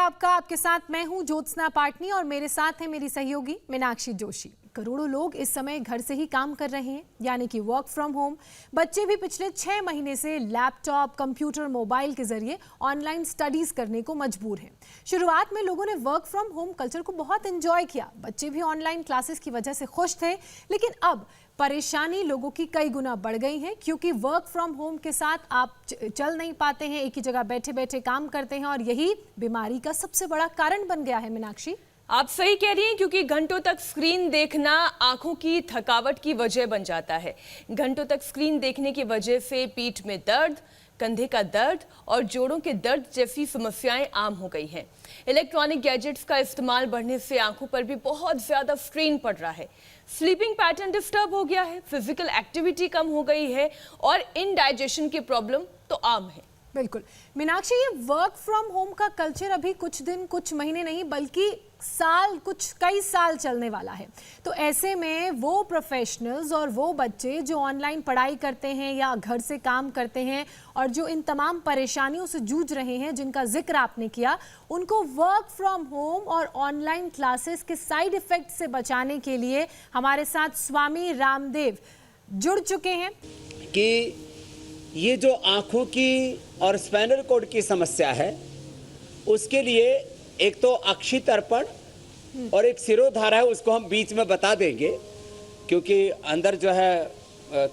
आपका। आपके साथ मैं हूं ज्योत्सना पाटनी और मेरे साथ है मेरी सहयोगी मीनाक्षी जोशी। करोड़ों लोग इस समय घर से ही काम कर रहे हैं, यानी कि वर्क फ्रॉम होम। बच्चे भी पिछले 6 महीने से लैपटॉप, कंप्यूटर, मोबाइल के जरिए ऑनलाइन स्टडीज करने को मजबूर हैं। शुरुआत में लोगों ने वर्क फ्रॉम होम कल्चर को बहुत एंजॉय किया, बच्चे भी ऑनलाइन क्लासेस की वजह से खुश थे। लेकिन अब परेशानी लोगों की कई गुना बढ़ गई है, क्योंकि वर्क फ्रॉम होम के साथ आप चल नहीं पाते हैं, एक ही जगह बैठे बैठे काम करते हैं और यही बीमारी का सबसे बड़ा कारण बन गया है। मीनाक्षी, आप सही कह रही हैं, क्योंकि घंटों तक स्क्रीन देखना आंखों की थकावट की वजह बन जाता है। घंटों तक स्क्रीन देखने की वजह से पीठ में दर्द, कंधे का दर्द और जोड़ों के दर्द जैसी समस्याएं आम हो गई हैं। इलेक्ट्रॉनिक गैजेट्स का इस्तेमाल बढ़ने से आंखों पर भी बहुत ज्यादा स्ट्रेन पड़ रहा है। स्लीपिंग पैटर्न डिस्टर्ब हो गया है, फिजिकल एक्टिविटी कम हो गई है और इनडाइजेशन की प्रॉब्लम तो आम है। बिल्कुल मीनाक्षी, ये वर्क फ्रॉम होम का कल्चर अभी कुछ दिन, कुछ महीने नहीं बल्कि कई साल चलने वाला है। तो ऐसे में वो प्रोफेशनल्स और वो बच्चे जो ऑनलाइन पढ़ाई करते हैं या घर से काम करते हैं और जो इन तमाम परेशानियों से जूझ रहे हैं जिनका जिक्र आपने किया, उनको वर्क फ्रॉम होम और ऑनलाइन क्लासेस के साइड इफेक्ट से बचाने के लिए हमारे साथ स्वामी रामदेव जुड़ चुके हैं। कि ये जो आंखों की और स्पाइनल कॉर्ड की समस्या है, उसके लिए एक तो अक्षि तर्पण और एक सिरोधारा है, उसको हम बीच में बता देंगे, क्योंकि अंदर जो है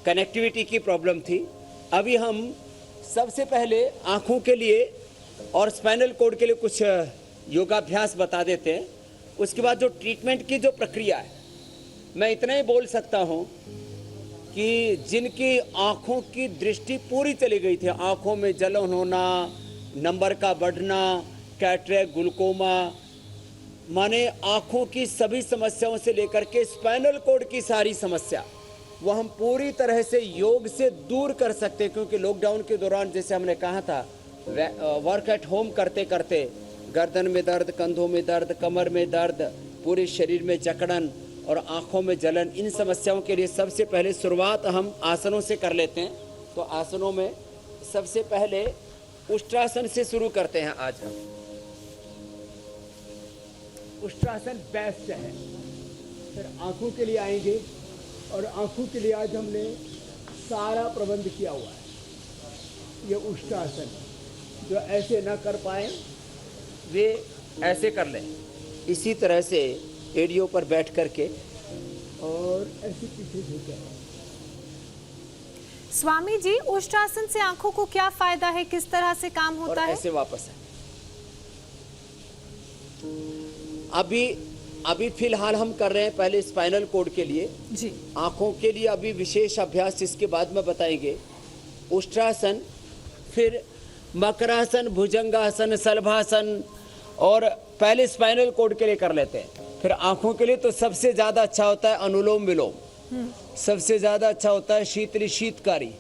कनेक्टिविटी की प्रॉब्लम थी। अभी हम सबसे पहले आंखों के लिए और स्पाइनल कॉर्ड के लिए कुछ योगाभ्यास बता देते हैं। उसके बाद जो ट्रीटमेंट की जो प्रक्रिया है, मैं इतना ही बोल सकता हूँ कि जिनकी आंखों की दृष्टि पूरी चली गई थी, आंखों में जलन होना, नंबर का बढ़ना, कैटरेक्ट, ग्लूकोमा, माने आंखों की सभी समस्याओं से लेकर के स्पाइनल कॉर्ड की सारी समस्या, वो हम पूरी तरह से योग से दूर कर सकते हैं। क्योंकि लॉकडाउन के दौरान, जैसे हमने कहा था, वर्क एट होम करते करते गर्दन में दर्द, कंधों में दर्द, कमर में दर्द, पूरे शरीर में जकड़न और आंखों में जलन, इन समस्याओं के लिए सबसे पहले शुरुआत हम आसनों से कर लेते हैं। तो आसनों में सबसे पहले उष्ट्रासन से शुरू करते हैं। आज हम उष्ट्रासन बेस्ट है। फिर आंखों के लिए आएंगे और आंखों के लिए आज हमने सारा प्रबंध किया हुआ है। ये उष्ट्रासन, जो ऐसे ना कर पाए वे ऐसे कर लें, इसी तरह से एड़ियों पर बैठ करके और ऐसे पीछे झुके। स्वामी जी, उष्ट्रासन से आंखों को क्या फायदा है, किस तरह से काम होता है? ऐसे वापस है। अभी फिलहाल हम कर रहे हैं पहले स्पाइनल कॉर्ड के लिए जी। आंखों के लिए अभी विशेष अभ्यास इसके बाद में बताएंगे। उष्ट्रासन, फिर मकरासन, भुजंगासन, शलभासन, और पहले स्पाइनल कॉर्ड के लिए कर लेते हैं। फिर आंखों के लिए तो सबसे ज्यादा अच्छा होता है अनुलोम विलोम, सबसे ज्यादा अच्छा होता है शीतली शीतकारी।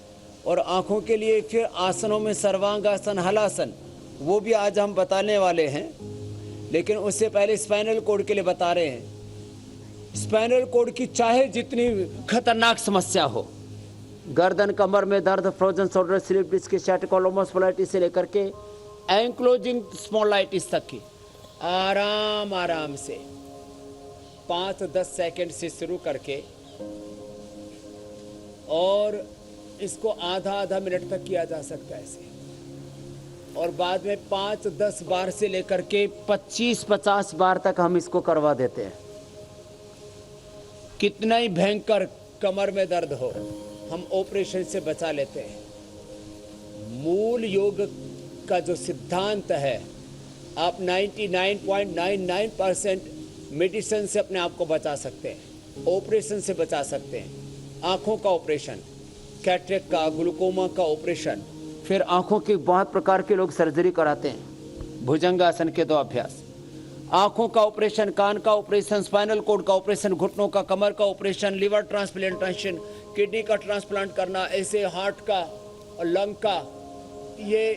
और आंखों के लिए फिर आसनों में सर्वांगासन, हलासन, वो भी आज हम बताने वाले हैं। लेकिन उससे पहले स्पाइनल कॉर्ड के लिए बता रहे हैं। स्पाइनल कॉर्ड की चाहे जितनी खतरनाक समस्या हो, गर्दन, कमर में दर्द, फ्रोजन शोल्डर, स्लिप डिस्क, स्टैटिकोलोमोस्पोलाइटिस से लेकर के एंक्लोजिंग स्पॉन्डिलाइटिस तक की, आराम आराम से 5-10 सेकंड से शुरू करके और इसको आधा मिनट तक किया जा सकता है ऐसे। और बाद में 5-10 बार से लेकर के 25-50 बार तक हम इसको करवा देते हैं। कितना ही भयंकर कमर में दर्द हो, हम ऑपरेशन से बचा लेते हैं। मूल योग का जो सिद्धांत है, आप 99.99% मेडिसिन से अपने आप को बचा सकते हैं, ऑपरेशन से बचा सकते हैं। आंखों का ऑपरेशन, कैटरेक्ट का, ग्लूकोमा का ऑपरेशन, फिर आंखों के बहुत प्रकार के लोग सर्जरी कराते हैं। भुजंगासन के 2 अभ्यास, आंखों का ऑपरेशन, कान का ऑपरेशन, स्पाइनल कॉर्ड का ऑपरेशन, घुटनों का, कमर का ऑपरेशन, लिवर ट्रांसप्लांटेशन, किडनी का ट्रांसप्लांट करना, ऐसे हार्ट का और लंग का, ये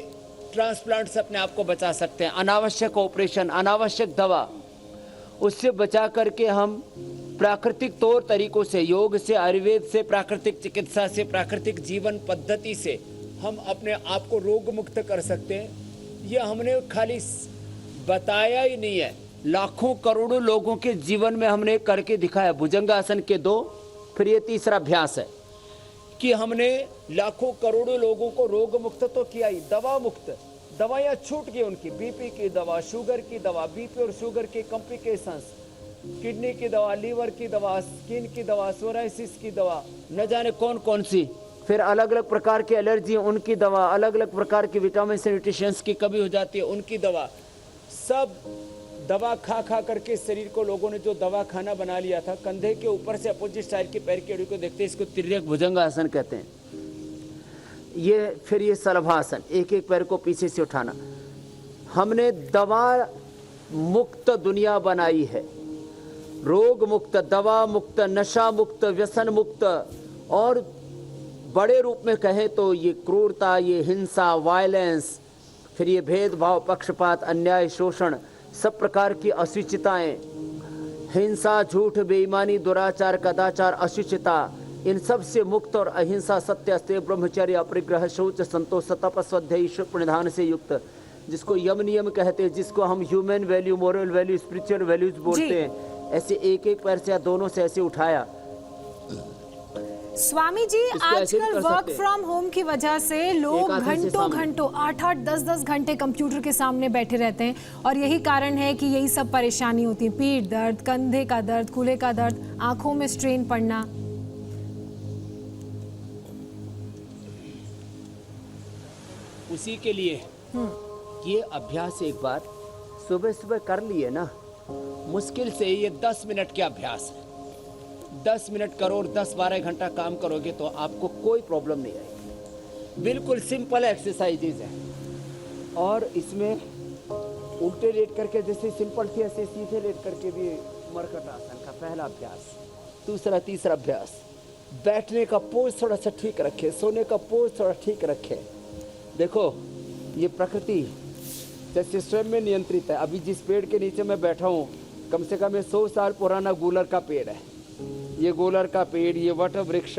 ट्रांसप्लांट से अपने आप को बचा सकते हैं। अनावश्यक ऑपरेशन, अनावश्यक दवा, उससे बचा करके हम प्राकृतिक तौर तरीकों से, योग से, आयुर्वेद से, प्राकृतिक चिकित्सा से, प्राकृतिक जीवन पद्धति से हम अपने आप को रोग मुक्त कर सकते हैं। ये हमने खाली बताया ही नहीं है। लाखों करोड़ों लोगों के जीवन में हमने करके दिखाया। भुजंगासन के 2, फिर ये तीसरा अभ्यास है कि हमने लाखों करोड़ों लोगों को रोग मुक्त तो किया ही, दवा मुक्त। दवाइयां छूट गई उनकी, बीपी की दवा, शुगर की दवा, बीपी और शुगर के कॉम्प्लिकेशंस, किडनी की दवा, लीवर की दवा, स्किन की दवा, सोराइसिस की दवा, न जाने कौन कौन सी, फिर अलग अलग प्रकार की एलर्जी उनकी दवा, अलग अलग प्रकार की विटामिन न्यूट्रिशंस की कमी हो जाती है उनकी दवा। सब दवा खा खा करके शरीर को लोगों ने जो दवा खाना बना लिया था। कंधे के ऊपर से अपोजिट साइड की पैर की एड़ी को देखते हैं, इसको तिर्यक भुजंगासन कहते हैं। फिर ये शलभासन, एक एक पैर को पीछे से उठाना। हमने दवा मुक्त दुनिया बनाई है, रोग मुक्त, दवा मुक्त, नशा मुक्त, व्यसन मुक्त, और बड़े रूप में कहें तो ये क्रूरता, ये हिंसा, वायलेंस, फिर ये भेदभाव, पक्षपात, अन्याय, शोषण, सब प्रकार की अशुचिताएं, हिंसा, झूठ, बेईमानी, दुराचार, कदाचार, अशुचिता, इन सब से मुक्त और अहिंसा, सत्य, अस्तेय, ब्रह्मचर्य, अपरिग्रह, शौच, संतोष, तप, स्वाध्याय, ईश्वर प्रणिधान से युक्त, जिसको यम नियम कहते हैं, जिसको हम human value, moral value, spiritual values बोलते हैं, ऐसे एक एक पैर से या दोनों से ऐसे उठाया। स्वामी जी, आजकल वर्क फ्रॉम होम की वजह से लोग घंटों 8-8, 10-10 घंटे कंप्यूटर के सामने बैठे रहते हैं, और यही कारण है कि यही सब परेशानी होती है। पीठ दर्द, कंधे का दर्द, कूल्हे का दर्द, आंखों में स्ट्रेन पड़ना। उसी के लिए ये अभ्यास एक बार सुबह सुबह कर लिए ना, मुश्किल से ये 10 मिनट के अभ्यास है। 10 मिनट करो और 10-12 घंटा काम करोगे तो आपको कोई प्रॉब्लम नहीं आएगी। बिल्कुल सिंपल एक्सरसाइजेज है, और इसमें उल्टे लेट करके जैसे सिंपल थी ऐसे सीधे लेट करके भी मरकट आसन का पहला अभ्यास, दूसरा, तीसरा अभ्यास। बैठने का पोज थोड़ा सा ठीक रखे, सोने का पोज थोड़ा ठीक रखे। देखो ये प्रकृति जैसे स्वयं में नियंत्रित है। अभी जिस पेड़ के नीचे मैं बैठा हूँ, कम से कम 100 साल पुराना गूलर का पेड़ है। ये गूलर का पेड़, ये वट वृक्ष,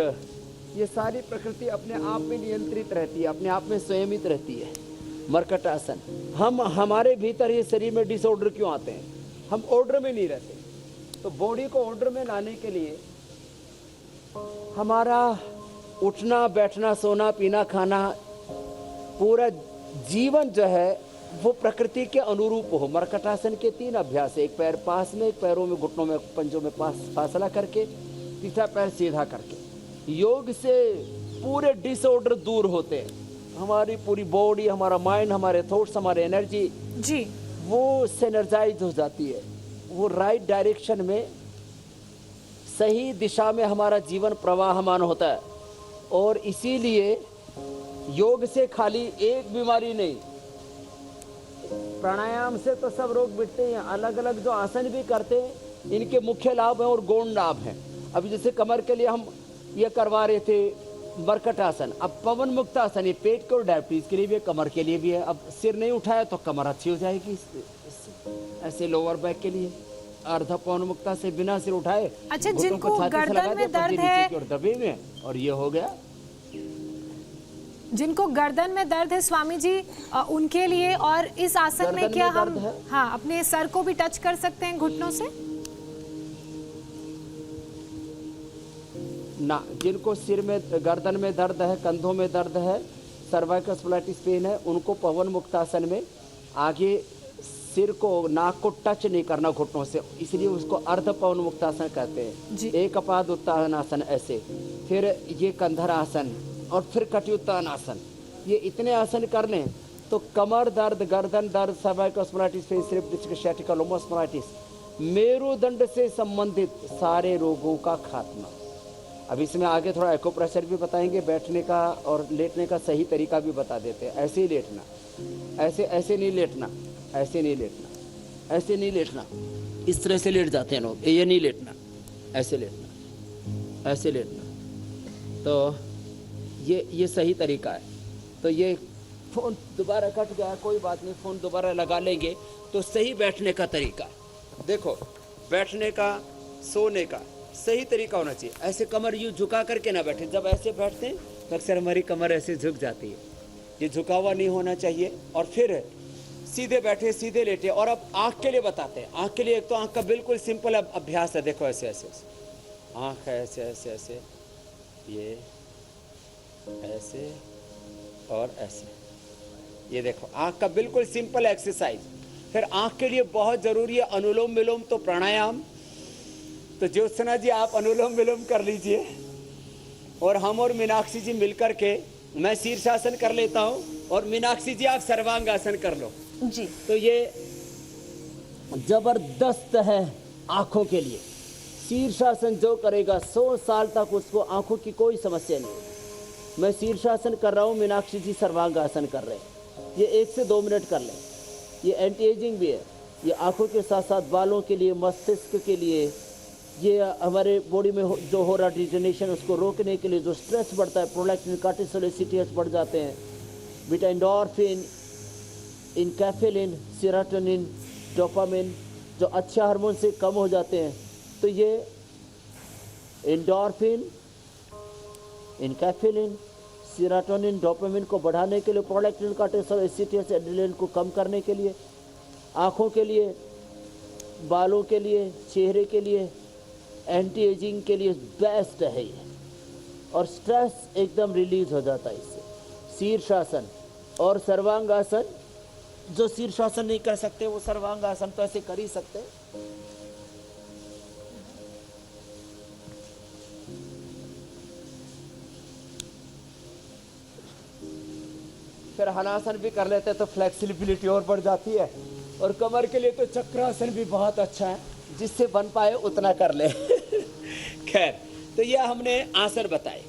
ये सारी प्रकृति अपने आप में नियंत्रित रहती है, अपने आप में संयमित रहती है। मरकट आसन, हमारे भीतर ये शरीर में डिसऑर्डर क्यों आते हैं? हम ऑर्डर में नहीं रहते। तो बॉडी को ऑर्डर में लाने के लिए हमारा उठना, बैठना, सोना, पीना, खाना, पूरा जीवन जो है वो प्रकृति के अनुरूप हो। मरकटासन के 3 अभ्यास है, एक पैर पास में, एक पैरों में, घुटनों में, पंजों में फासला करके, तीसरा पैर सीधा करके। योग से पूरे डिसऑर्डर दूर होते हैं। हमारी पूरी बॉडी, हमारा माइंड, हमारे थॉट्स, हमारे एनर्जी जी वो सिनर्जाइज हो जाती है। वो राइट डायरेक्शन में, सही दिशा में हमारा जीवन प्रवाहमान होता है। और इसीलिए योग से खाली एक बीमारी नहीं, प्राणायाम से तो सब रोग मिटते हैं। अलग अलग जो आसन भी करते हैं इनके मुख्य लाभ हैं और गौण लाभ हैं। अभी जैसे कमर के लिए हम ये करवा रहे थे मरकट आसन, अब पवन मुक्त आसन, ये पेट के और डायबिटीज के लिए भी है, कमर के लिए भी है। अब सिर नहीं उठाया तो कमर अच्छी हो जाएगी। ऐसे लोअर बैक के लिए अर्ध पवन मुक्ता से बिना सिर उठाए, अच्छा, जिनको गर्दन में दर्द है और दबे में, और ये हो गया। जिनको गर्दन में दर्द है स्वामी जी, उनके लिए, और इस आसन में क्या हम अपने सर को भी टच कर सकते हैं घुटनों से? ना, जिनको सिर में, गर्दन में दर्द है, कंधों में दर्द है, सर्वाइकल स्प्लाइटिस पेन है, उनको पवन मुक्तासन में आगे सिर को, नाक को टच नहीं करना घुटनों से, इसलिए उसको अर्ध पवन मुक्तासन कहते हैं। एक अपाद उत्तान आसन ऐसे, फिर ये कंधर आसन, और फिर कटियुत्तान आसन। ये इतने आसन कर लें तो कमर दर्द, गर्दन दर्द, सर्वाइकल स्प्लाइटिस, सciatica, lumbar स्प्लाइटिस, मेरुदंड से संबंधित सारे रोगों का खात्मा। अब इसमें आगे थोड़ा एक्यूप्रेशर भी बताएंगे, बैठने का और लेटने का सही तरीका भी बता देते हैं। ऐसे ही लेटना, ऐसे नहीं लेटना, ऐसे नहीं लेटना, ऐसे नहीं लेटना, इस तरह से लेट जाते हैं लोग, ये नहीं लेटना, ऐसे लेटना, ऐसे लेटना। तो ये सही तरीका है। तो ये फ़ोन दोबारा कट गया, कोई बात नहीं, फ़ोन दोबारा लगा लेंगे। तो सही बैठने का तरीका देखो, बैठने का, सोने का सही तरीका होना चाहिए। ऐसे कमर यूँ झुका करके ना बैठे। जब ऐसे बैठते हैं तो अक्सर हमारी कमर ऐसे झुक जाती है, ये झुका हुआ नहीं होना चाहिए। और फिर सीधे बैठे, सीधे लेटे। और अब आंख के लिए बताते हैं। आंख के लिए एक तो आंख का बिल्कुल सिंपल अभ्यास है। देखो ऐसे ऐसे ऐसे आंख है, ऐसे ऐसे ऐसे, ये ऐसे और ऐसे। ये देखो आंख का बिल्कुल सिंपल एक्सरसाइज। फिर आंख के लिए बहुत जरूरी है अनुलोम विलोम, तो प्राणायाम। तो ज्योत्सना जी आप अनुलोम विलोम कर लीजिए, और हम और मीनाक्षी जी मिलकर के, मैं शीर्षासन कर लेता हूँ और मीनाक्षी जी आप सर्वांगासन कर लो जी। तो ये जबरदस्त है आंखों के लिए। शीर्षासन जो करेगा 100 साल तक उसको आंखों की कोई समस्या नहीं। मैं शीर्षासन कर रहा हूँ, मीनाक्षी जी सर्वांगासन कर रहे हैं। ये 1 से 2 मिनट कर लें। ये एंटी एजिंग भी है। ये आंखों के साथ साथ बालों के लिए, मस्तिष्क के लिए, ये हमारे बॉडी में जो हो रहा डिजनरेशन उसको रोकने के लिए, जो स्ट्रेस बढ़ता है, प्रोलैक्टिन, कार्टिसोल, एसीटीएच बढ़ जाते हैं, बीटा एंडोर्फिन, इनकैफेलिन, सेरोटोनिन, डोपामिन जो अच्छे हार्मोन से कम हो जाते हैं। तो ये एंडोर्फिन, इनकैफेलिन, सेरोटोनिन, डोपामिन को बढ़ाने के लिए, प्रोलैक्टिन, कार्टिसोल, एसीटीएच, एड्रेनलिन को कम करने के लिए, आँखों के लिए, बालों के लिए, चेहरे के लिए, एंटी एजिंग के लिए बेस्ट है ये। और स्ट्रेस एकदम रिलीज हो जाता है इससे। शीर्षासन और सर्वांगासन, जो शीर्षासन नहीं कर सकते वो सर्वांगासन तो ऐसे कर ही सकते। फिर हलासन भी कर लेते हैं तो फ्लेक्सिबिलिटी और बढ़ जाती है। और कमर के लिए तो चक्रासन भी बहुत अच्छा है, जिससे बन पाए उतना कर ले। खैर, तो यह हमने आसन बताए।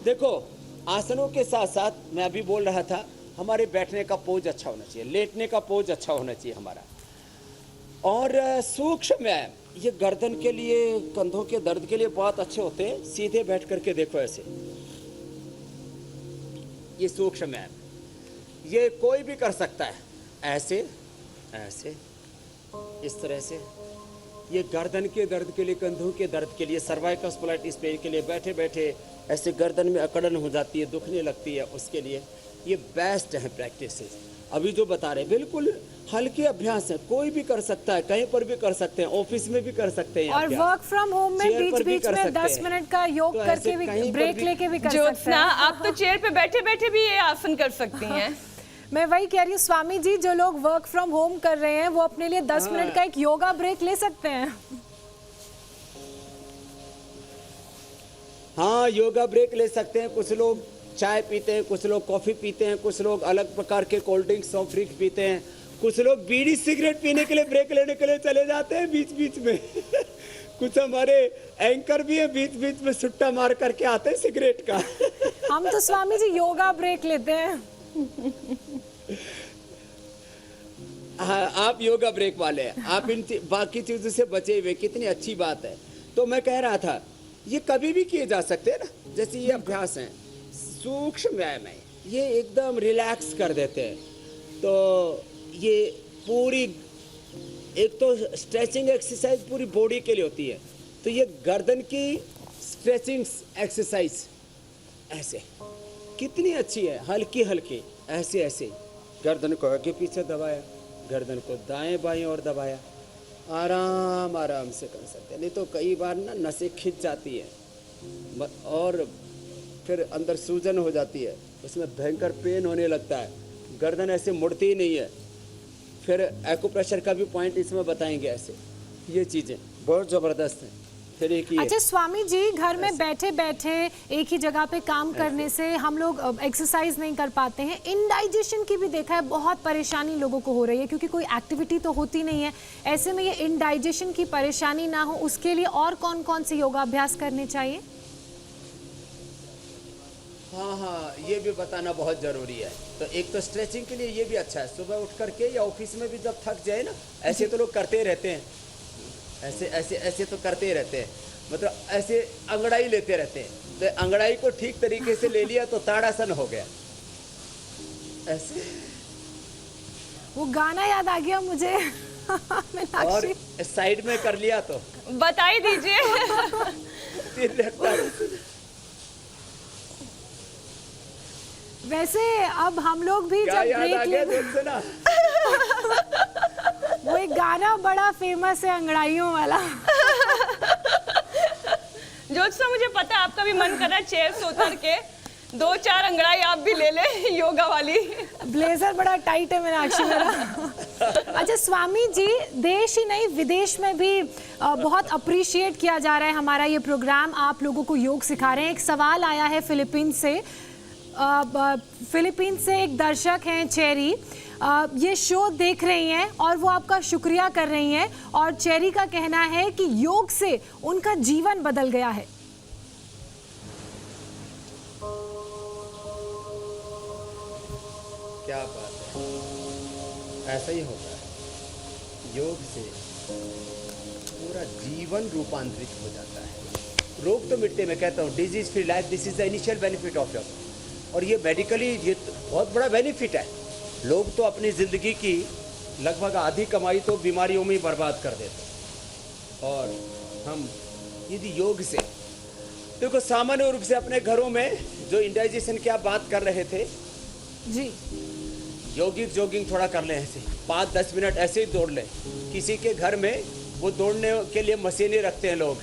देखो आसनों के साथ साथ मैं अभी बोल रहा था, हमारे बैठने का पोज अच्छा होना चाहिए, लेटने का पोज अच्छा होना चाहिए हमारा। और सूक्ष्म व्यायाम, ये गर्दन के लिए, कंधों के दर्द के लिए बहुत अच्छे होते हैं। सीधे बैठ करके देखो ऐसे, ये सूक्ष्म व्यायाम, ये कोई भी कर सकता है। ऐसे ऐसे, इस तरह से। ये गर्दन के दर्द के लिए, कंधों के दर्द के लिए, सर्वाइकल स्पॉन्डिलाइटिस पेन के लिए, बैठे बैठे ऐसे गर्दन में अकड़न हो जाती है, दुखने लगती है, उसके लिए ये बेस्ट है प्रैक्टिस। अभी जो बता रहे बिल्कुल हल्के अभ्यास है, कोई भी कर सकता है, कहीं पर भी कर सकते हैं, ऑफिस में भी कर सकते हैं। और वर्क फ्रॉम होम में बीच बीच में 10 मिनट का योग तो करके भी, ब्रेक लेके भी कर सकते ज्योत्सना, हैं। आप तो चेयर पे बैठे बैठे भी ये आसन कर सकती हैं। मैं वही कह रही हूँ स्वामी जी, जो लोग वर्क फ्रॉम होम कर रहे हैं वो अपने लिए 10 मिनट का एक योगा ब्रेक ले सकते हैं। हाँ, योगा ब्रेक ले सकते हैं। कुछ लोग चाय पीते हैं, कुछ लोग कॉफी पीते हैं, कुछ लोग अलग प्रकार के कोल्ड ड्रिंक्स, सॉफ्ट ड्रिंक पीते हैं, कुछ लोग बीड़ी सिगरेट पीने के लिए ब्रेक लेने के लिए चले जाते हैं बीच बीच में। कुछ हमारे एंकर भी हैं, बीच बीच में सुट्टा मार करके आते हैं सिगरेट का। हम तो स्वामी जी योगा ब्रेक लेते हैं। हाँ, आप योगा ब्रेक वाले हैं, आप इन बाकी चीजों से बचे हुए, कितनी अच्छी बात है। तो मैं कह रहा था ये कभी भी किए जा सकते हैं ना, जैसे ये अभ्यास है, सूक्ष्म व्यायाम है, ये एकदम रिलैक्स कर देते हैं। तो ये पूरी, एक तो स्ट्रेचिंग एक्सरसाइज पूरी बॉडी के लिए होती है, तो ये गर्दन की स्ट्रेचिंग एक्सरसाइज ऐसे कितनी अच्छी है, हल्की हल्की, ऐसे ऐसे गर्दन को आगे पीछे दबाया, गर्दन को दाएं बाएं और दबाया, आराम आराम से कर सकते हैं। नहीं तो कई बार ना नसें खिंच जाती है और फिर अंदर सूजन हो जाती है, उसमें भयंकर पेन होने लगता है, गर्दन ऐसे मुड़ती ही नहीं है। फिर एक्यूप्रेशर का भी पॉइंट इसमें बताएंगे। ऐसे ये चीज़ें बहुत ज़बरदस्त हैं। फिर एक अच्छा स्वामी जी, घर में बैठे बैठे एक ही जगह पे काम करने से हम लोग एक्सरसाइज नहीं कर पाते हैं। इनडाइजेशन की भी देखा है बहुत परेशानी लोगों को हो रही है, क्योंकि कोई एक्टिविटी तो होती नहीं है। ऐसे में ये इनडाइजेशन की परेशानी ना हो, उसके लिए और कौन कौन से योगाभ्यास करने चाहिए? हाँ, ये भी बताना बहुत ज़रूरी है। तो एक तो स्ट्रेचिंग के लिए ये भी अच्छा है, सुबह उठ करके या ऑफिस में भी जब थक जाए ना, ऐसे तो लोग करते रहते हैं, ऐसे ऐसे ऐसे तो करते ही रहते हैं, मतलब ऐसे अंगड़ाई लेते रहते हैं। तो अंगड़ाई को ठीक तरीके से ले लिया तो ताड़ासन हो गया। ऐसे वो गाना याद आ गया मुझे। और साइड में कर लिया तो बता ही दीजिए। वैसे अब हम लोग भी क्या जब याद आ ब्रेक गया ले, देखते ना, एक गाना बड़ा फेमस है अंगड़ाइयों वाला। ज्योत्सना, मुझे पता है आपका भी मन कर रहा है चेयर से उतर के 2-4 अंगड़ाई आप भी ले ले योगा वाली। ब्लेजर बड़ा टाइट है मीनाक्षी मेरा। अच्छा स्वामी जी, देश ही नहीं विदेश में भी बहुत अप्रिशिएट किया जा रहा है हमारा ये प्रोग्राम। आप लोगों को योग सिखा रहे हैं। एक सवाल आया है फिलीपींस से। फिलीपींस से एक दर्शक हैं चेरी, ये शो देख रही हैं और वो आपका शुक्रिया कर रही हैं और चेरी का कहना है कि योग से उनका जीवन बदल गया है। क्या बात है, ऐसा ही होता है। योग से पूरा जीवन रूपांतरित हो जाता है। रोग तो मिटते, मैं कहता हूँ disease free life, this is the initial benefit of योग। और ये मेडिकली ये तो बहुत बड़ा बेनिफिट है। लोग तो अपनी ज़िंदगी की लगभग आधी कमाई तो बीमारियों में ही बर्बाद कर देते, और हम यदि योग से, देखो सामान्य रूप से अपने घरों में जो इंडाइजेशन की आप बात कर रहे थे जी, योगिक जॉगिंग थोड़ा कर लें, ऐसे 5-10 मिनट ऐसे ही दौड़ लें। किसी के घर में वो दौड़ने के लिए मशीनें रखते हैं, लोग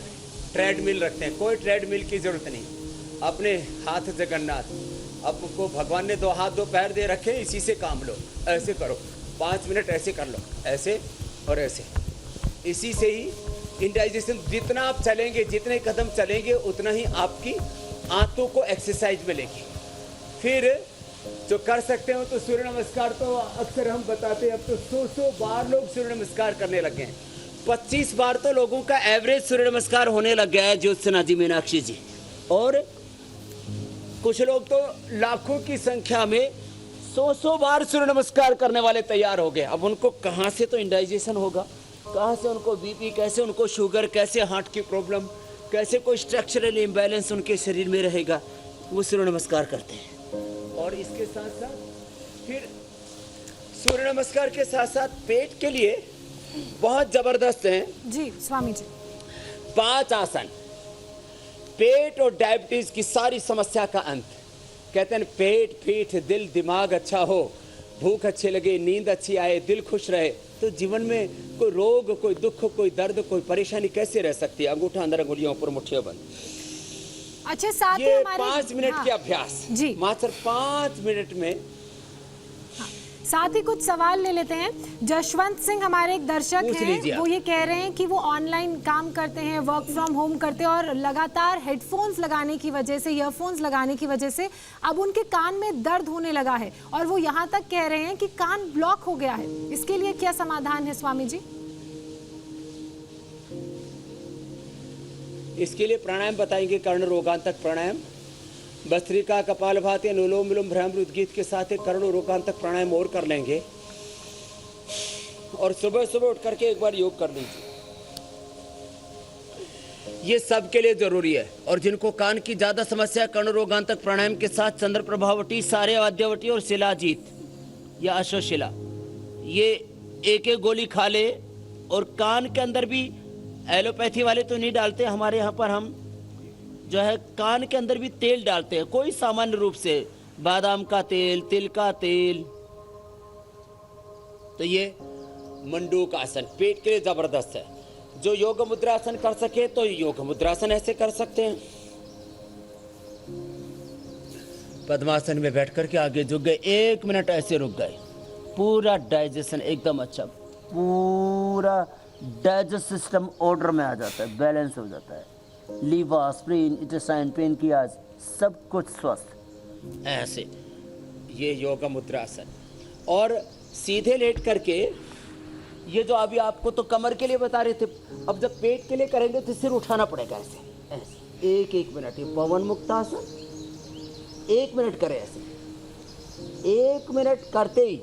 ट्रेडमिल रखते हैं। कोई ट्रेडमिल की ज़रूरत नहीं। अपने हाथ जगन्नाथ, आपको भगवान ने 2 हाथ 2 पैर दे रखे, इसी से काम लो। ऐसे करो, 5 मिनट ऐसे कर लो, ऐसे और ऐसे। इसी से ही इंडाइजेशन, जितना आप चलेंगे, जितने कदम चलेंगे, उतना ही आपकी आंतों को एक्सरसाइज मिलेगी। फिर जो कर सकते हो तो सूर्य नमस्कार तो अक्सर हम बताते हैं, अब तो 100 बार लोग सूर्य नमस्कार करने लगे हैं। 25 बार तो लोगों का एवरेज सूर्य नमस्कार होने लग गया है ज्योत्सना जी, मीनाक्षी जी। और कुछ लोग तो लाखों की संख्या में 100 बार सूर्य नमस्कार करने वाले तैयार हो गए। अब उनको कहाँ से तो इंडाइजेशन होगा, कहाँ से उनको बीपी, कैसे उनको शुगर, कैसे हार्ट की प्रॉब्लम, कैसे कोई स्ट्रक्चरल इम्बैलेंस उनके शरीर में रहेगा। वो सूर्य नमस्कार करते हैं। और इसके साथ साथ फिर सूर्य नमस्कार के साथ साथ पेट के लिए बहुत जबरदस्त हैं जी स्वामी जी 5 आसन। पेट और डायबिटीज की सारी समस्या का अंत। कहते हैं पेट, पीठ, दिल, दिमाग अच्छा हो, भूख अच्छी लगे, नींद अच्छी आए, दिल खुश रहे, तो जीवन में कोई रोग, कोई दुख, कोई दर्द, कोई परेशानी कैसे रह सकती है। अंगूठा अंदर, अंगुलियों पर, मुट्ठियों बंद। अच्छा, साथ ही ये हमारे 5 मिनट के अभ्यास जी, मात्र 5 मिनट में। साथ ही कुछ सवाल ले लेते हैं। जशवंत सिंह हमारे एक दर्शक हैं, वो ये कह रहे हैं कि वो ऑनलाइन काम करते हैं, वर्क फ्रॉम होम करते हैं और लगातार हेडफोन्स लगाने की वजह से, ईयरफोन्स लगाने की वजह से अब उनके कान में दर्द होने लगा है और वो यहाँ तक कह रहे हैं कि कान ब्लॉक हो गया है। इसके लिए क्या समाधान है स्वामी जी? इसके लिए प्राणायाम बताएंगे, कर्ण रोगांतक प्राणायाम, भस्त्रिका, कपालभाति, अनुलोम विलोम, भ्रामरी उद्गीत के साथ एक कर्ण रोगांतक प्राणायाम और कर लेंगे। और सुबह सुबह उठ करके एक बार योग कर लीजिए। ये सबके लिए जरूरी है। और जिनको कान की ज्यादा समस्या है, कर्ण रोगांतक प्राणायाम के साथ चंद्र प्रभावटी, सारे वाद्यवटी और शिलाजीत या अश्वशिला, ये एक गोली खा ले। और कान के अंदर भी एलोपैथी वाले तो नहीं डालते, हमारे यहाँ पर हम जो है कान के अंदर भी तेल डालते हैं, कोई सामान्य रूप से बादाम का तेल, तिल का तेल। तो ये मंडूक आसन पेट के लिए जबरदस्त है। जो योग मुद्रासन कर सके तो योग मुद्रासन ऐसे कर सकते हैं। पद्मासन में बैठ करके आगे झुक गए, 1 मिनट ऐसे रुक गए, पूरा डाइजेशन एकदम अच्छा, पूरा डाइजेस्ट सिस्टम ऑर्डर में आ जाता है, बैलेंस हो जाता है। लीवर, स्प्लीन, इंटेस्टाइन, पेनक्रियाज सब कुछ स्वस्थ। ऐसे ये योगा मुद्रासन। और सीधे लेट करके, ये जो अभी आपको तो कमर के लिए बता रहे थे, अब जब पेट के लिए करेंगे तो सिर उठाना पड़ेगा ऐसे ऐसे 1-1 मिनट। ये पवन मुक्तासन 1 मिनट करें ऐसे। 1 मिनट करते ही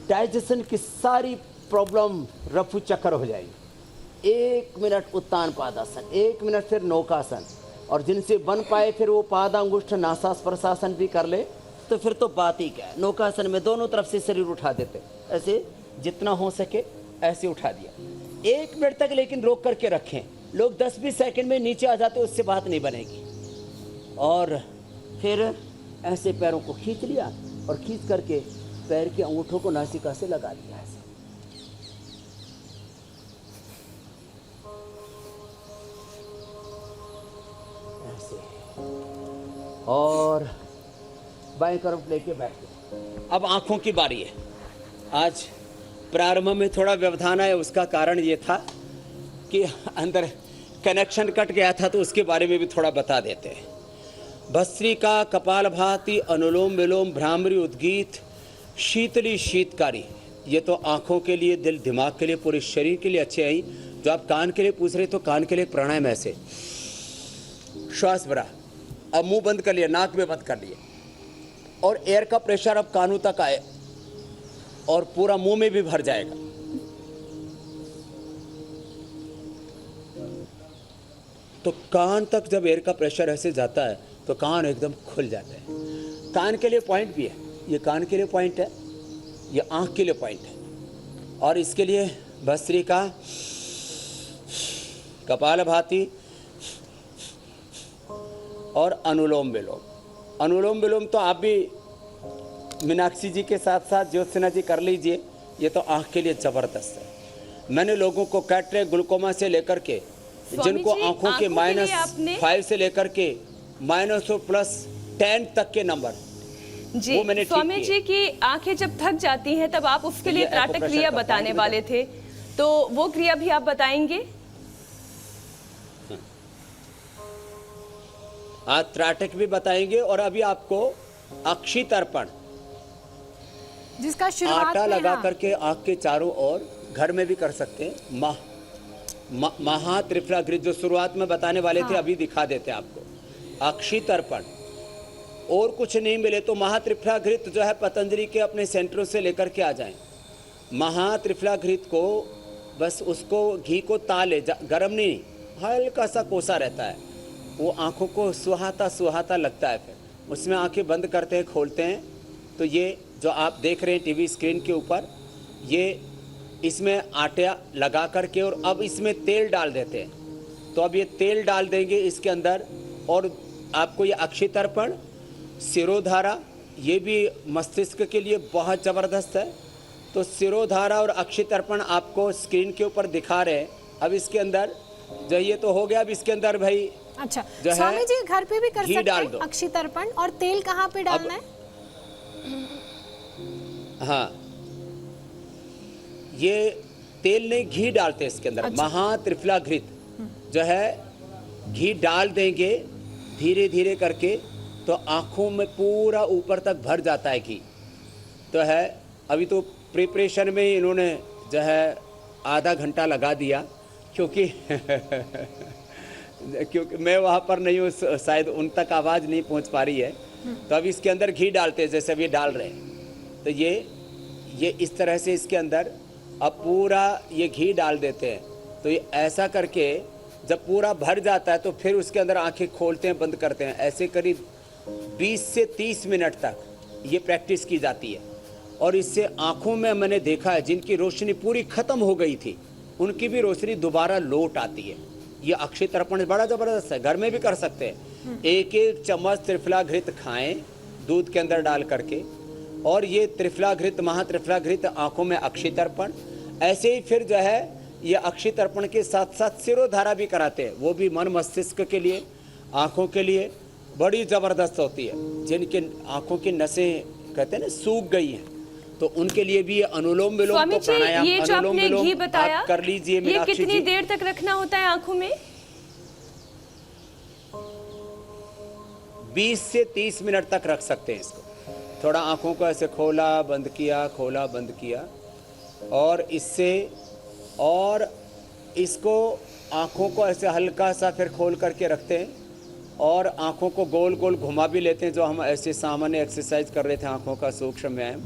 डाइजेशन की सारी प्रॉब्लम रफू चक्कर हो जाएगी। 1 मिनट उत्तान पादासन, 1 मिनट फिर नौकासन। और जिनसे बन पाए फिर वो पादांगुष्ठ नासास्पर्शासन भी कर ले तो फिर तो बात ही क्या है। नौकासन में दोनों तरफ से शरीर उठा देते, ऐसे जितना हो सके ऐसे उठा दिया 1 मिनट तक, लेकिन रोक करके रखें। लोग 10-20 सेकंड में नीचे आ जाते, उससे बात नहीं बनेगी। और फिर ऐसे पैरों को खींच लिया और खींच करके पैर के अंगूठों को नासिका से लगा दिया ऐसे। और बाएं तरफ लेके बैठ गए। अब आंखों की बारी है। आज प्रारंभ में थोड़ा व्यवधान आया, उसका कारण ये था कि अंदर कनेक्शन कट गया था, तो उसके बारे में भी थोड़ा बता देते हैं। भस्त्रिका, कपालभाति, अनुलोम विलोम, भ्रामरी, उद्गीत, शीतली, शीतकारी, ये तो आंखों के लिए, दिल दिमाग के लिए, पूरे शरीर के लिए अच्छे हैं। जो आप कान के लिए पूछ रहे, तो कान के लिए प्राणायाम ऐसे, श्वास भरा, अब मुंह बंद कर लिया, नाक में बंद कर लिया, और एयर का प्रेशर अब कानों तक आए और पूरा मुंह में भी भर जाएगा। तो कान तक जब एयर का प्रेशर ऐसे जाता है तो कान एकदम खुल जाते हैं। कान के लिए पॉइंट भी है, ये कान के लिए पॉइंट है, ये आंख के लिए पॉइंट है। और इसके लिए भस्त्रिका, कपालभाति और अनुलोम विलोम। अनुलोम विलोम तो आप भी मीनाक्षी जी के साथ साथ ज्योत्सना जी कर लीजिए, ये तो आंख के लिए जबरदस्त है। मैंने लोगों को कैटरेक्ट, ग्लूकोमा से लेकर के, जिनको आंखों के -5 से लेकर के -10 +10 तक के नंबर, जी वो मैंने स्वामी जी की आंखें जब थक जाती हैं तब आप उसके लिए त्राटक क्रिया बताने वाले थे, तो वो क्रिया भी आप बताएंगे? आज त्राटक भी बताएंगे, और अभी आपको अक्षी तर्पण, जिसका शुरुआत आटा में, लगा हाँ। करके आंख के चारों ओर, घर में भी कर सकते हैं। महात्रिफला घृत जो शुरुआत में बताने वाले थे, अभी दिखा देते हैं आपको। अक्षी तर्पण, और कुछ नहीं मिले तो महात्रिफला घृत जो है पतंजलि के अपने सेंटरों से लेकर के आ जाएं। महात्रिफला घृत को बस उसको घी को ताले, गरम नहीं, हल्का सा कोसा रहता है, वो आंखों को सुहाता सुहाता लगता है। फिर उसमें आंखें बंद करते हैं, खोलते हैं, तो ये जो आप देख रहे हैं टीवी स्क्रीन के ऊपर, ये इसमें आटा लगा करके, और अब इसमें तेल डाल देते हैं। तो अब ये तेल डाल देंगे इसके अंदर, और आपको ये अक्षी तर्पण, सिरोधारा, ये भी मस्तिष्क के लिए बहुत ज़बरदस्त है। तो सिरोधारा और अक्षी तर्पण आपको स्क्रीन के ऊपर दिखा रहे हैं। अब इसके अंदर जो ये तो हो गया, अब इसके अंदर भाई अच्छा जो है, स्वामी जी घर पे भी कर घी सकते डाल हैं दो। अक्षी तर्पण, और तेल कहाँ पे डालना है? हाँ, ये तेल नहीं, घी डालते हैं इसके अंदर। अच्छा। महात्रिफला घृत जो है, घी डाल देंगे धीरे धीरे करके, तो आंखों में पूरा ऊपर तक भर जाता है घी। तो है, अभी तो प्रिपरेशन में इन्होंने जो है आधा घंटा लगा दिया, क्योंकि क्योंकि मैं वहाँ पर नहीं हूँ, शायद उन तक आवाज़ नहीं पहुँच पा रही है। तो अब इसके अंदर घी डालते हैं, जैसे अभी डाल रहे हैं। तो ये इस तरह से इसके अंदर अब पूरा ये घी डाल देते हैं। तो ये ऐसा करके जब पूरा भर जाता है, तो फिर उसके अंदर आंखें खोलते हैं, बंद करते हैं। ऐसे करीब 20 से 30 मिनट तक ये प्रैक्टिस की जाती है। और इससे आंखों में मैंने देखा है, जिनकी रोशनी पूरी ख़त्म हो गई थी, उनकी भी रोशनी दोबारा लौट आती है। ये अक्षय तर्पण बड़ा ज़बरदस्त है, घर में भी कर सकते हैं। 1-1 चम्मच त्रिफला घृत खाएं दूध के अंदर डाल करके, और ये त्रिफला घृत, महात्रिफला घृत आंखों में अक्षय तर्पण। ऐसे ही फिर जो है ये अक्षय तर्पण के साथ साथ सिरोधारा भी कराते हैं, वो भी मन मस्तिष्क के लिए, आंखों के लिए बड़ी ज़बरदस्त होती है। जिनके आंखों की नसें कहते हैं ना सूख गई हैं, तो उनके लिए भी ये अनुलोम विलोम, स्वामी तो जी प्राणायाम, ये जो अनुलोम आपने विलोम घी बताया, आप कर लीजिए ये मीनाक्षी कितनी जी। देर तक रखना होता है आंखों में? 20 से 30 मिनट तक रख सकते हैं इसको। थोड़ा आंखों को ऐसे खोला बंद किया, खोला बंद किया, और इसको आंखों को ऐसे हल्का सा फिर खोल करके रखते हैं, और आंखों को गोल गोल घुमा भी लेते हैं, जो हम ऐसे सामान्य एक्सरसाइज कर रहे थे आंखों का सूक्ष्म व्यायाम।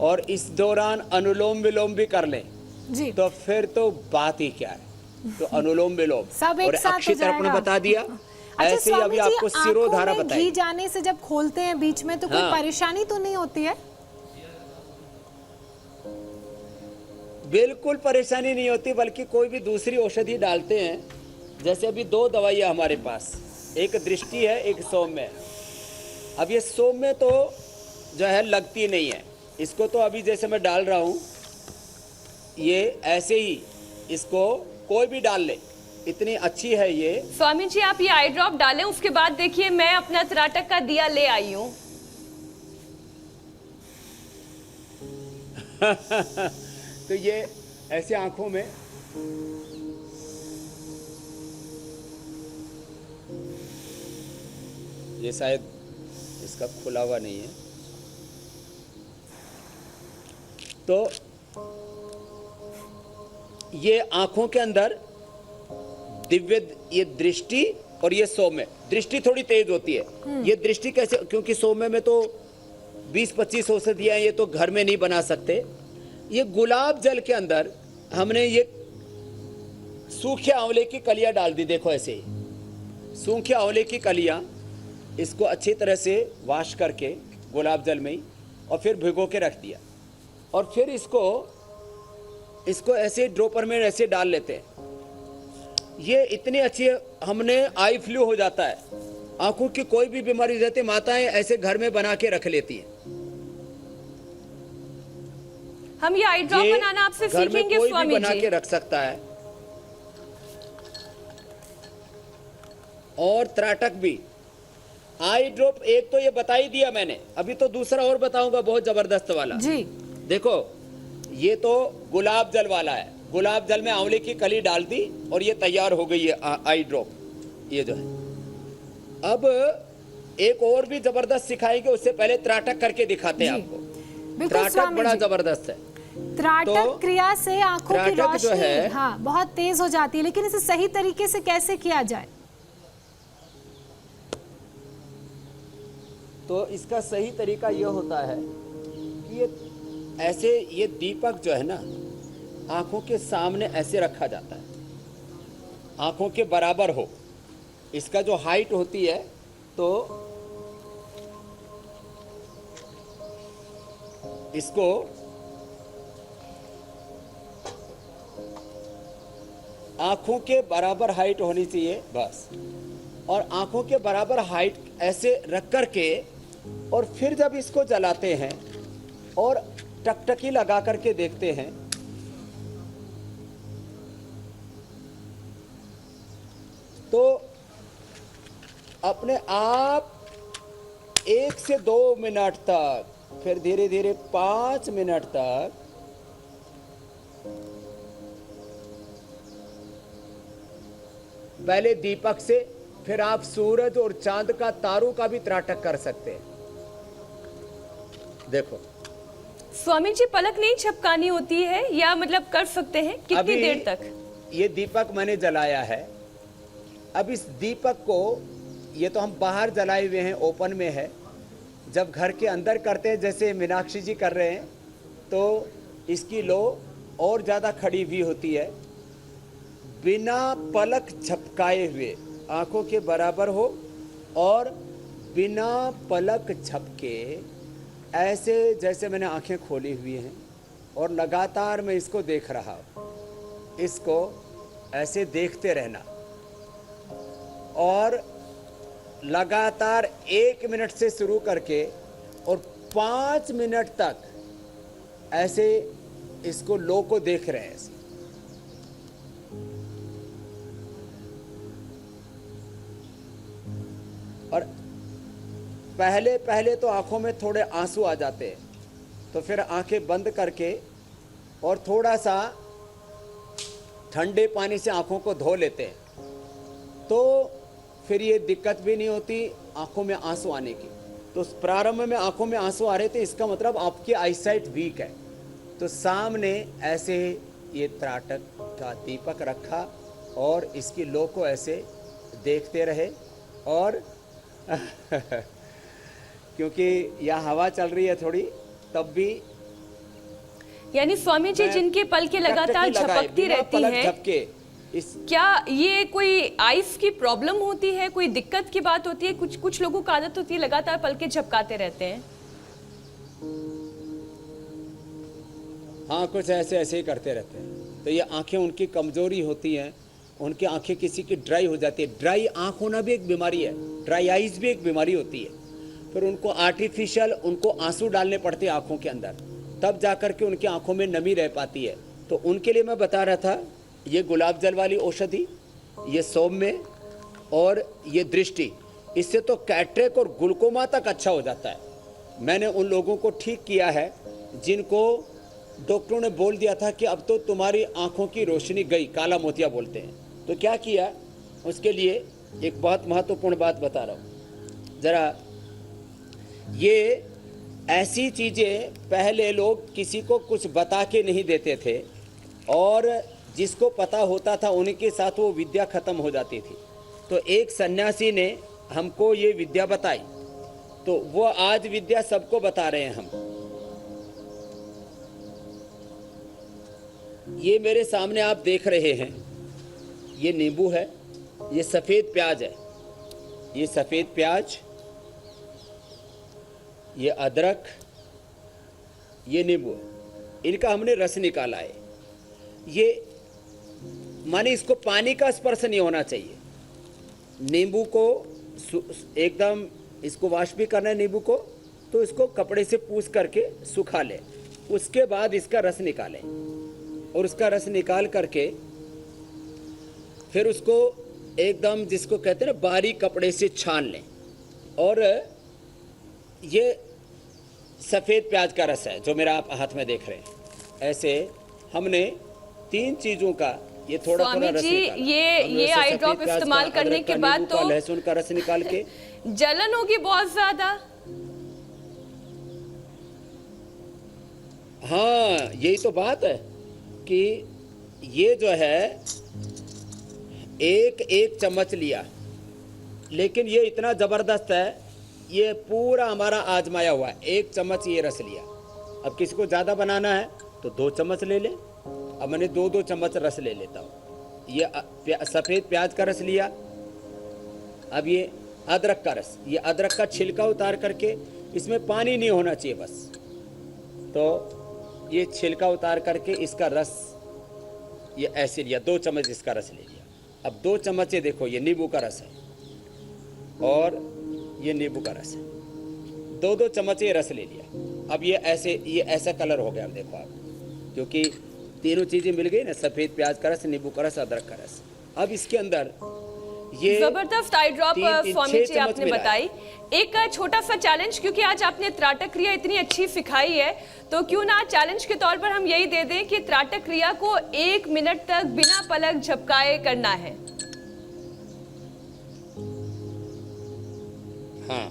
और इस दौरान अनुलोम विलोम भी कर लें, जी तो फिर तो बात ही क्या है। तो अनुलोम विलोम सब एक और साथ हो अक्षय तर्पण जाएगा। बता दिया। अच्छा ऐसे ही अभी स्वामी जी, आपको सिरोधारा आंखों में बताएंगे। घी जाने से जब खोलते हैं बीच में, तो कोई हाँ। परेशानी तो नहीं होती है? बिल्कुल परेशानी नहीं होती, बल्कि कोई भी दूसरी औषधि डालते हैं। जैसे अभी 2 दवाइयाँ हमारे पास, एक दृष्टि है, एक सौम्य है। अब ये सौम्य तो जो है लगती नहीं है, इसको तो अभी जैसे मैं डाल रहा हूँ, ये ऐसे ही इसको कोई भी डाल ले, इतनी अच्छी है ये। स्वामी जी आप ये आई ड्रॉप डालें, उसके बाद देखिए मैं अपना त्राटक का दिया ले आई हूँ। तो ये ऐसे आंखों में ये शायद इसका खुला हुआ नहीं है, तो ये आंखों के अंदर दिव्य, ये दृष्टि और ये सौम्य। दृष्टि थोड़ी तेज होती है। ये दृष्टि कैसे, क्योंकि सौम्य में तो 20-25 औषधियां, ये तो घर में नहीं बना सकते। ये गुलाब जल के अंदर हमने ये सूखे आंवले की कलियां डाल दी। देखो ऐसे ही सूखे आंवले की कलियां, इसको अच्छी तरह से वॉश करके गुलाब जल में ही, और फिर भिगो के रख दिया, और फिर इसको ऐसे ड्रॉपर में ऐसे डाल लेते हैं। ये इतनी अच्छी, हमने आई फ्लू हो जाता है, आंखों की कोई भी बीमारी रहती है, माताएं ऐसे घर में बना के रख लेती हैं। हम ये आई ड्रॉप ये बनाना आपसे घर में सीखेंगे कोई भी स्वामी बना जी। के रख सकता है। और त्राटक भी, आई ड्रॉप एक तो ये बता ही दिया मैंने, अभी तो दूसरा और बताऊंगा बहुत जबरदस्त वाला जी। देखो, ये तो गुलाब जल वाला है। गुलाब जल में आंवले की कली डाल दी और ये तैयार हो गई है आई ड्रॉप, ये जो है। अब एक और भी जबरदस्त सिखाएंगे, उससे पहले त्राटक करके दिखाते हैं जी। आपको। बिल्कुल त्राटक स्वामी बड़ा जी। जबरदस्त है। त्राटक तो क्रिया से आंखों की त्राटक जो रोशनी है, हाँ बहुत तेज हो जाती है, लेकिन इसे सही तरीके से कैसे किया जाए? तो इसका सही तरीका यह होता है कि ये ऐसे, ये दीपक जो है ना, आंखों के सामने ऐसे रखा जाता है, आंखों के बराबर हो। इसका जो हाइट होती है, तो इसको आंखों के बराबर हाइट होनी चाहिए बस। और आंखों के बराबर हाइट ऐसे रख करके, और फिर जब इसको जलाते हैं और टकटकी लगा करके देखते हैं, तो अपने आप 1 से 2 मिनट तक, फिर धीरे धीरे 5 मिनट तक पहले दीपक से, फिर आप सूरज और चांद का, तारों का भी त्राटक कर सकते हैं। देखो स्वामी जी पलक नहीं झपकानी होती है, या मतलब कर सकते हैं कितनी अभी देर तक? ये दीपक मैंने जलाया है। अब इस दीपक को, ये तो हम बाहर जलाए हुए हैं, ओपन में है। जब घर के अंदर करते हैं, जैसे मीनाक्षी जी कर रहे हैं, तो इसकी लो और ज़्यादा खड़ी हुई होती है। बिना पलक झपकाए हुए, आंखों के बराबर हो, और बिना पलक झपके ऐसे जैसे मैंने आंखें खोली हुई हैं, और लगातार मैं इसको देख रहा हूँ। इसको ऐसे देखते रहना, और लगातार 1 मिनट से शुरू करके और 5 मिनट तक ऐसे इसको लो को देख रहे हैं ऐसे। और पहले पहले तो आंखों में थोड़े आंसू आ जाते हैं, तो फिर आंखें बंद करके और थोड़ा सा ठंडे पानी से आंखों को धो लेते हैं, तो फिर ये दिक्कत भी नहीं होती आंखों में आंसू आने की। तो प्रारंभ में आंखों में आंसू आ रहे थे, इसका मतलब आपकी आईसाइट वीक है। तो सामने ऐसे ये त्राटक का दीपक रखा और इसकी लो को ऐसे देखते रहे, और क्योंकि यह हवा चल रही है थोड़ी, तब भी यानी स्वामी जी जिनके पलकें लगातार झपकती रहती हैं, क्या ये कोई आइस की प्रॉब्लम होती है, कोई दिक्कत की बात होती है? कुछ लोगों को आदत होती है लगातार पलकें झपकाते रहते हैं। हाँ, कुछ ऐसे ऐसे ही करते रहते हैं। तो ये आंखें उनकी कमजोरी होती हैं, उनकी आंखें किसी की ड्राई हो जाती है। ड्राई आंख होना भी एक बीमारी है, ड्राई आइज भी एक बीमारी होती है। फिर उनको आर्टिफिशियल उनको आंसू डालने पड़ते हैं आंखों के अंदर, तब जाकर के उनकी आंखों में नमी रह पाती है। तो उनके लिए मैं बता रहा था, ये गुलाब जल वाली औषधि ये सौम्य और ये दृष्टि, इससे तो कैटरेक्ट और ग्लूकोमा तक अच्छा हो जाता है। मैंने उन लोगों को ठीक किया है जिनको डॉक्टरों ने बोल दिया था कि अब तो तुम्हारी आंखों की रोशनी गई, काला मोतिया बोलते हैं। तो क्या किया, उसके लिए एक बहुत महत्वपूर्ण बात बता रहा हूँ ज़रा। ये ऐसी चीज़ें पहले लोग किसी को कुछ बता के नहीं देते थे, और जिसको पता होता था उनके साथ वो विद्या खत्म हो जाती थी। तो एक सन्यासी ने हमको ये विद्या बताई, तो वो आज विद्या सबको बता रहे हैं हम। ये मेरे सामने आप देख रहे हैं, ये नींबू है, ये सफ़ेद प्याज है, ये सफ़ेद प्याज, ये अदरक, ये नींबू है। इनका हमने रस निकाला है। ये माने इसको पानी का स्पर्श नहीं होना चाहिए। नींबू को एकदम इसको वाष्प भी करना है नींबू को, तो इसको कपड़े से पूछ करके सुखा लें। उसके बाद इसका रस निकालें, और उसका रस निकाल करके फिर उसको एकदम जिसको कहते हैं ना बारीक कपड़े से छान लें। और ये सफ़ेद प्याज का रस है जो मेरा आप हाथ में देख रहे हैं। ऐसे हमने 3 चीज़ों का ये थोड़ा थोड़ा रस निकाला। ये आई ड्रॉप इस्तेमाल करने के बाद तो लहसुन का रस निकाल के जलन होगी बहुत ज्यादा। हाँ, यही तो बात है कि ये जो है एक चम्मच लिया, लेकिन ये इतना ज़बरदस्त है, ये पूरा हमारा आजमाया हुआ है। 1 चम्मच ये रस लिया। अब किसी को ज़्यादा बनाना है तो 2 चम्मच ले लें। अब मैंने 2-2 चम्मच रस ले लेता हूँ। ये सफ़ेद प्याज का रस लिया। अब ये अदरक का रस, ये अदरक का छिलका उतार करके, इसमें पानी नहीं होना चाहिए बस, तो ये छिलका उतार करके इसका रस ये ऐसे लिया। 2 चम्मच इसका रस ले लिया। अब 2 चम्मच ये देखो, ये नींबू का रस है और ये नींबू का रस है। 2-2 चम्मच ये रस ले लिया। अब ये ऐसा कलर हो गया। अब देखो आप, क्योंकि तीनों चीज़ें मिल गई ना, सफ़ेद प्याज का रस, नींबू का रस, अदरक का रस। अब इसके अंदर ये जबरदस्त आई ड्रॉप स्वामी जी आपने बताई। एक छोटा सा चैलेंज, क्योंकि आज आपने त्राटक क्रिया इतनी अच्छी सिखाई है, तो क्यों ना चैलेंज के तौर पर हम यही दे दें कि त्राटक क्रिया को 1 मिनट तक बिना पलक झपकाए करना है। हाँ,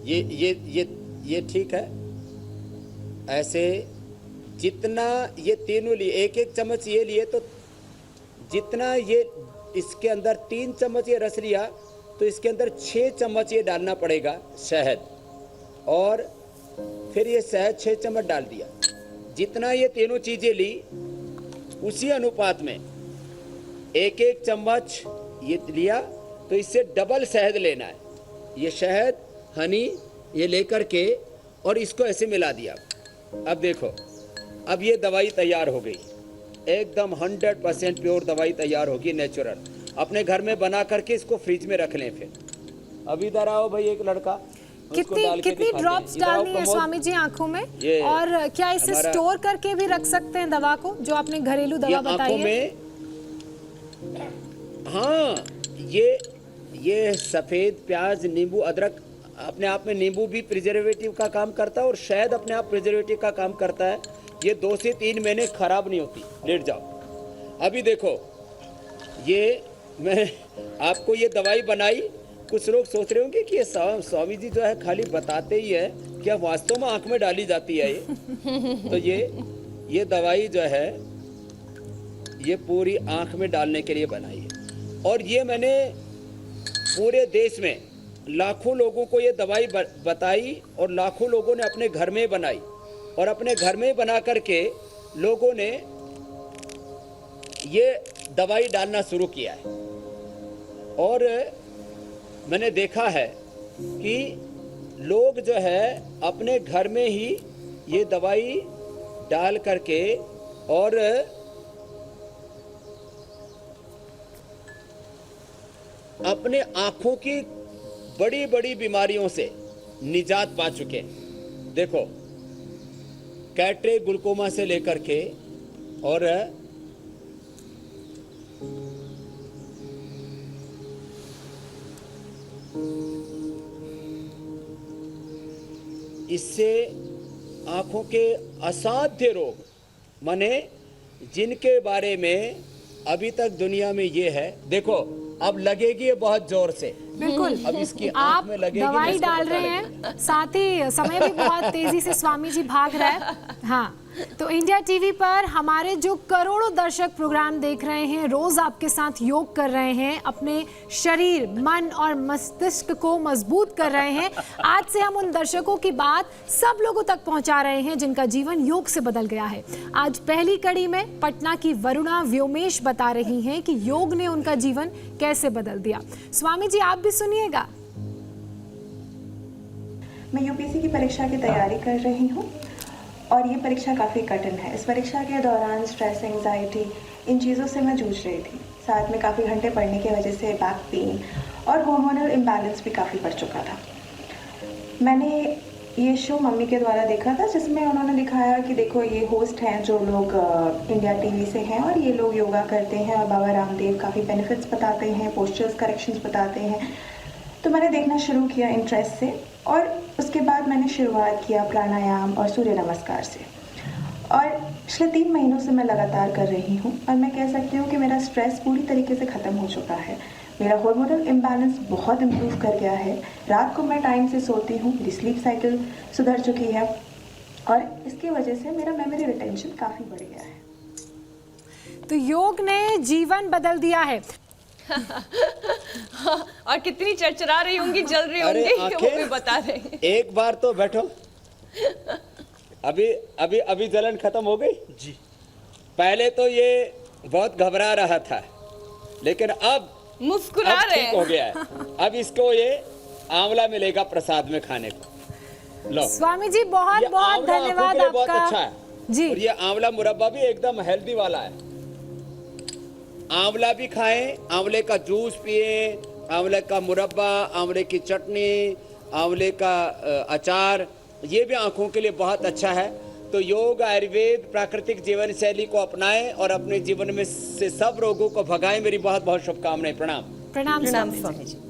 ये ठीक है। ऐसे जितना ये तीनों लिए 1-1 चम्मच ये लिए, तो जितना ये इसके अंदर 3 चम्मच ये रस लिया, तो इसके अंदर 6 चम्मच ये डालना पड़ेगा शहद, और फिर ये शहद 6 चम्मच डाल दिया। जितना ये तीनों चीज़ें ली उसी अनुपात में 1-1 चम्मच ये लिया, तो इससे डबल शहद लेना है। ये शहद हनी ये लेकर के और इसको ऐसे मिला दिया। अब देखो, अब ये दवाई तैयार हो गई, एकदम 100% प्योर दवाई तैयार होगी, नेचुरल। अपने घर में बना करके इसको फ्रिज में रख लें। फिर अब इधर आओ भाई, एक लड़का, कितनी ड्रॉप्स डालनी है स्वामी जी आंखों में, और क्या इसे स्टोर करके भी रख सकते हैं दवा को, जो आपने घरेलू दवा बताई है? हाँ, ये सफ़ेद प्याज, नींबू, अदरक, अपने आप में नींबू भी प्रिजर्वेटिव का काम करता है और शहद अपने आप प्रिजर्वेटिव का काम करता है। ये 2 से 3 महीने खराब नहीं होती। लेट जाओ। अभी देखो, ये मैं आपको ये दवाई बनाई। कुछ लोग सोच रहे होंगे कि ये स्वामी जी जो है खाली बताते ही है, क्या वास्तव में आंख में डाली जाती है ये? तो ये दवाई जो है ये पूरी आंख में डालने के लिए बनाई है, और ये मैंने पूरे देश में लाखों लोगों को ये दवाई बताई, और लाखों लोगों ने अपने घर में बनाई, और अपने घर में बना करके लोगों ने ये दवाई डालना शुरू किया है। और मैंने देखा है कि लोग जो है अपने घर में ही ये दवाई डाल करके और अपने आँखों की बड़ी बड़ी बीमारियों से निजात पा चुके हैं। देखो, कैटरेक्ट, ग्लूकोमा से लेकर के और इससे आंखों के असाध्य रोग, माने जिनके बारे में अभी तक दुनिया में ये है, देखो अब लगेगी ये बहुत जोर से, बिल्कुल। अब इसकी आप आंख में लगेगी, दवाई इसको डाल पता रहे लगेगा। हैं, साथ ही समय भी बहुत तेजी से स्वामी जी भाग रहा है। हाँ, तो इंडिया टीवी पर हमारे जो करोड़ों दर्शक प्रोग्राम देख रहे हैं, रोज आपके साथ योग कर रहे हैं, अपने शरीर, मन और मस्तिष्क को मजबूत कर रहे हैं। आज से हम उन दर्शकों की बात सब लोगों तक पहुंचा रहे हैं जिनका जीवन योग से बदल गया है। आज पहली कड़ी में पटना की वरुणा व्योमेश बता रही हैं कि योग ने उनका जीवन कैसे बदल दिया। स्वामी जी, आप भी सुनिएगा। मैं यूपीएससी की परीक्षा की तैयारी कर रही हूँ और ये परीक्षा काफ़ी कठिन है। इस परीक्षा के दौरान स्ट्रेस, एंजाइटी, इन चीज़ों से मैं जूझ रही थी। साथ में काफ़ी घंटे पढ़ने की वजह से बैक पेन और हार्मोनल इम्बैलेंस भी काफ़ी बढ़ चुका था। मैंने ये शो मम्मी के द्वारा देखा था, जिसमें उन्होंने दिखाया कि देखो ये होस्ट हैं जो लोग इंडिया टीवी से हैं और ये लोग योगा करते हैं और बाबा रामदेव काफ़ी बेनिफिट्स बताते हैं, पोस्चर्स करेक्शंस बताते हैं। तो मैंने देखना शुरू किया इंटरेस्ट से और उसके बाद मैंने शुरुआत किया प्राणायाम और सूर्य नमस्कार से। और पिछले 3 महीनों से मैं लगातार कर रही हूँ और मैं कह सकती हूँ कि मेरा स्ट्रेस पूरी तरीके से ख़त्म हो चुका है। मेरा हार्मोनल इम्बैलेंस बहुत इम्प्रूव कर गया है। रात को मैं टाइम से सोती हूँ, मेरी स्लीप साइकिल सुधर चुकी है और इसकी वजह से मेरा मेमोरी रिटेंशन काफ़ी बढ़ गया है। तो योग ने जीवन बदल दिया है। और कितनी चरचरा रही होंगी, जल रही अरे होंगी, वो भी आंखें, बता रहे हैं। एक बार तो बैठो। अभी अभी अभी जलन खत्म हो गई जी। पहले तो ये बहुत घबरा रहा था, लेकिन अब मुस्कुरा रहे ठीक हो हैं। गया है। अब इसको ये आंवला मिलेगा प्रसाद में खाने को। लो, स्वामी जी, बहुत ये बहुत आंवला आंखों धन्यवाद के लिए बहुत आपका। अच्छा है जी, और ये आंवला मुरब्बा भी एकदम हेल्दी वाला है। आंवला भी खाएं, आंवले का जूस पिए, आंवले का मुरब्बा, आंवले की चटनी, आंवले का अचार, ये भी आंखों के लिए बहुत अच्छा है। तो योग, आयुर्वेद, प्राकृतिक जीवन शैली को अपनाएं और अपने जीवन में से सब रोगों को भगाएं। मेरी बहुत बहुत शुभकामनाएं। प्रणाम। प्रणाम प्रणाम स्वामी जी। स्वामी जी।